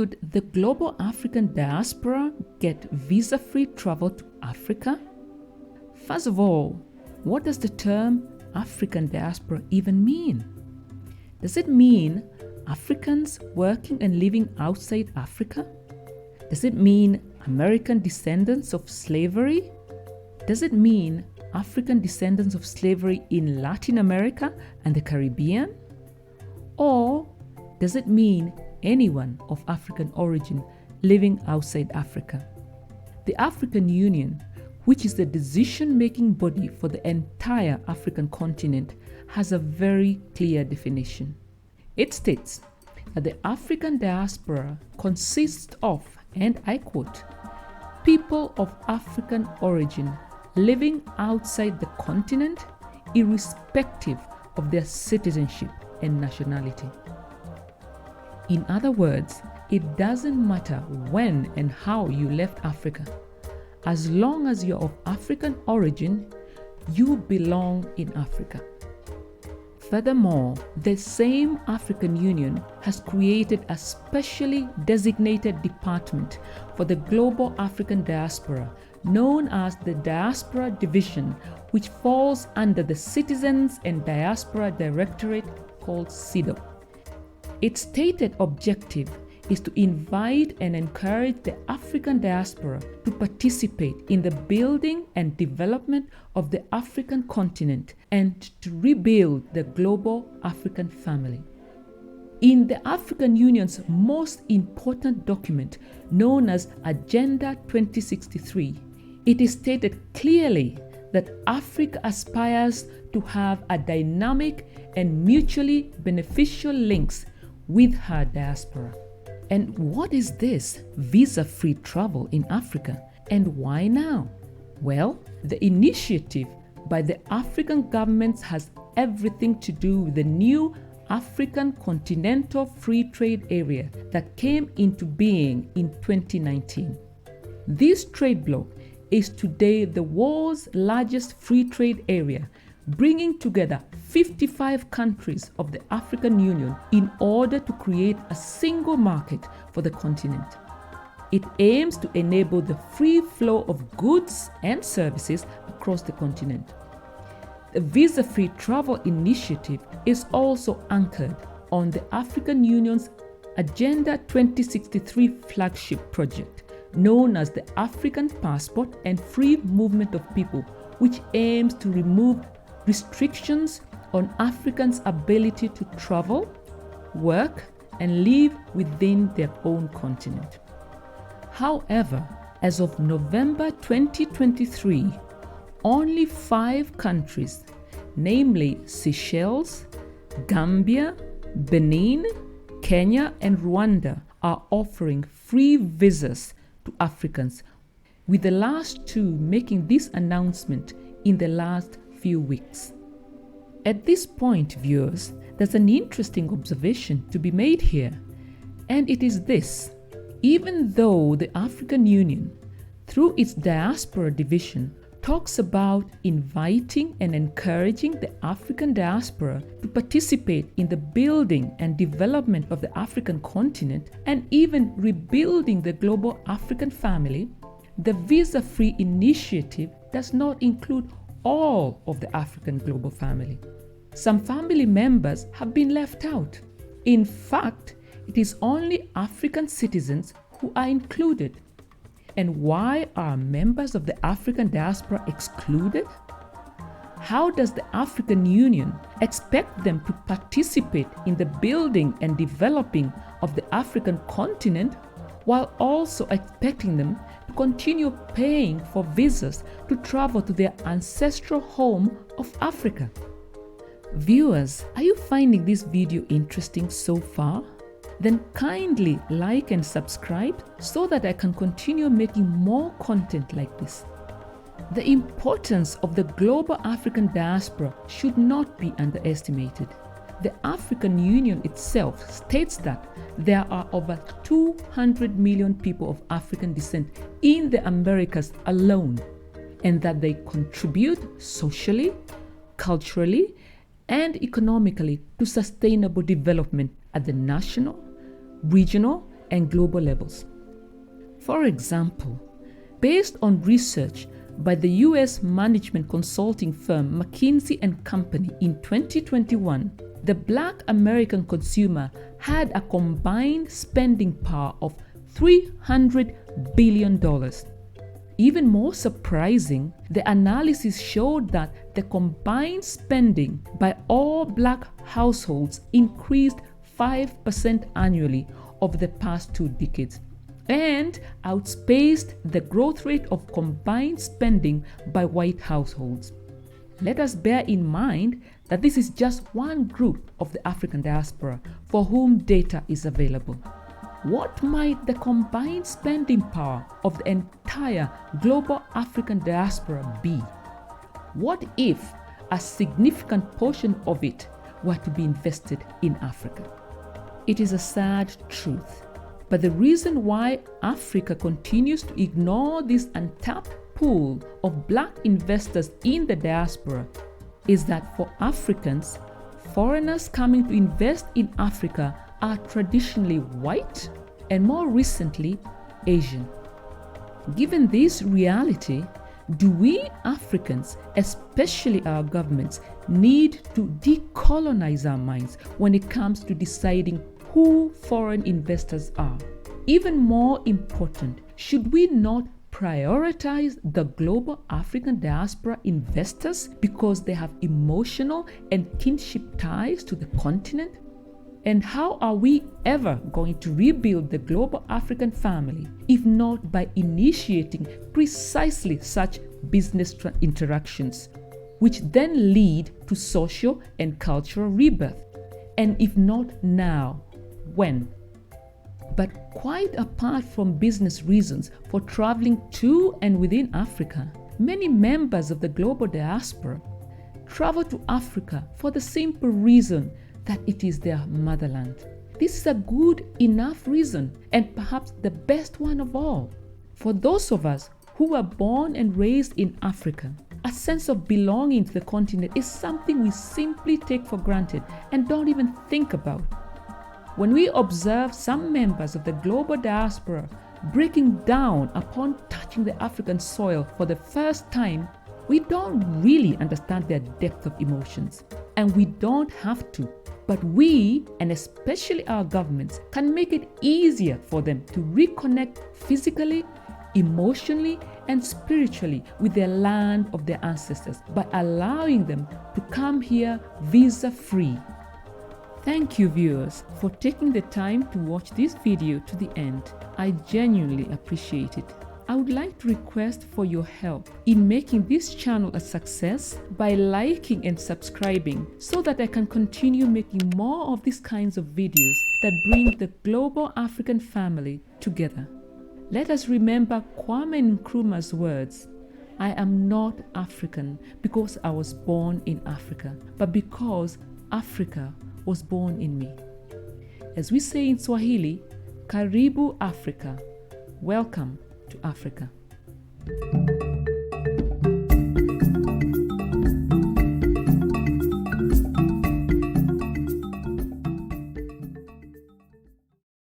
Should the global African diaspora get visa-free travel to Africa? First of all, what does the term African diaspora even mean? Does it mean Africans working and living outside Africa? Does it mean American descendants of slavery? Does it mean African descendants of slavery in Latin America and the Caribbean? Or does it mean anyone of African origin living outside Africa? The African Union, which is the decision-making body for the entire African continent, has a very clear definition. It states that the African diaspora consists of, and I quote, people of African origin living outside the continent, irrespective of their citizenship and nationality. In other words, it doesn't matter when and how you left Africa. As long as you're of African origin, you belong in Africa. Furthermore, the same African Union has created a specially designated department for the global African diaspora, known as the Diaspora Division, which falls under the Citizens and Diaspora Directorate called CIDO. Its stated objective is to invite and encourage the African diaspora to participate in the building and development of the African continent and to rebuild the global African family. In the African Union's most important document, known as Agenda 2063, it is stated clearly that Africa aspires to have a dynamic and mutually beneficial links with her diaspora. And what is this visa-free travel in Africa, and why now? Well, the initiative by the African governments has everything to do with the new African Continental Free Trade Area that came into being in 2019. This trade bloc is today the world's largest free trade area, bringing together 55 countries of the African Union in order to create a single market for the continent. It aims to enable the free flow of goods and services across the continent. The Visa-Free Travel Initiative is also anchored on the African Union's Agenda 2063 flagship project, known as the African Passport and Free Movement of People, which aims to remove restrictions on Africans' ability to travel, work, and live within their own continent. However, as of November 2023, only 5 countries, namely Seychelles, Gambia, Benin, Kenya, and Rwanda, are offering free visas to Africans, with the last 2 making this announcement in the last few weeks. At this point, viewers, there's an interesting observation to be made here, and it is this: even though the African Union, through its diaspora division, talks about inviting and encouraging the African diaspora to participate in the building and development of the African continent and even rebuilding the global African family, the Visa-Free Initiative does not include all of the African global family. Some family members have been left out. In fact, it is only African citizens who are included. And why are members of the African diaspora excluded? How does the African Union expect them to participate in the building and developing of the African continent while also expecting them to continue paying for visas to travel to their ancestral home of Africa? Viewers, are you finding this video interesting so far? Then kindly like and subscribe so that I can continue making more content like this. The importance of the global African diaspora should not be underestimated. The African Union itself states that there are over 200 million people of African descent in the Americas alone, and that they contribute socially, culturally, and economically to sustainable development at the national, regional, and global levels. For example, based on research by the US management consulting firm McKinsey & Company in 2021, the Black American consumer had a combined spending power of $300 billion. Even more surprising, the analysis showed that the combined spending by all Black households increased 5% annually over the past 2 decades and outpaced the growth rate of combined spending by white households. Let us bear in mind that this is just one group of the African diaspora for whom data is available. What might the combined spending power of the entire global African diaspora be? What if a significant portion of it were to be invested in Africa? It is a sad truth, but the reason why Africa continues to ignore this untapped pool of Black investors in the diaspora is that for Africans, foreigners coming to invest in Africa are traditionally white and more recently Asian. Given this reality, do we Africans, especially our governments, need to decolonize our minds when it comes to deciding who foreign investors are? Even more important, should we not prioritize the global African diaspora investors because they have emotional and kinship ties to the continent? And how are we ever going to rebuild the global African family if not by initiating precisely such business interactions, which then lead to social and cultural rebirth? And if not now, when? But quite apart from business reasons for traveling to and within Africa, many members of the global diaspora travel to Africa for the simple reason that it is their motherland. This is a good enough reason, and perhaps the best one of all. For those of us who were born and raised in Africa, a sense of belonging to the continent is something we simply take for granted and don't even think about. When we observe some members of the global diaspora breaking down upon touching the African soil for the first time, we don't really understand their depth of emotions, and we don't have to. But we, and especially our governments, can make it easier for them to reconnect physically, emotionally, and spiritually with their land of their ancestors by allowing them to come here visa-free. Thank you, viewers, for taking the time to watch this video to the end. I genuinely appreciate it. I would like to request for your help in making this channel a success by liking and subscribing so that I can continue making more of these kinds of videos that bring the global African family together. Let us remember Kwame Nkrumah's words, "I am not African because I was born in Africa, but because Africa was born in me." As we say in Swahili, Karibu Africa. Welcome to Africa.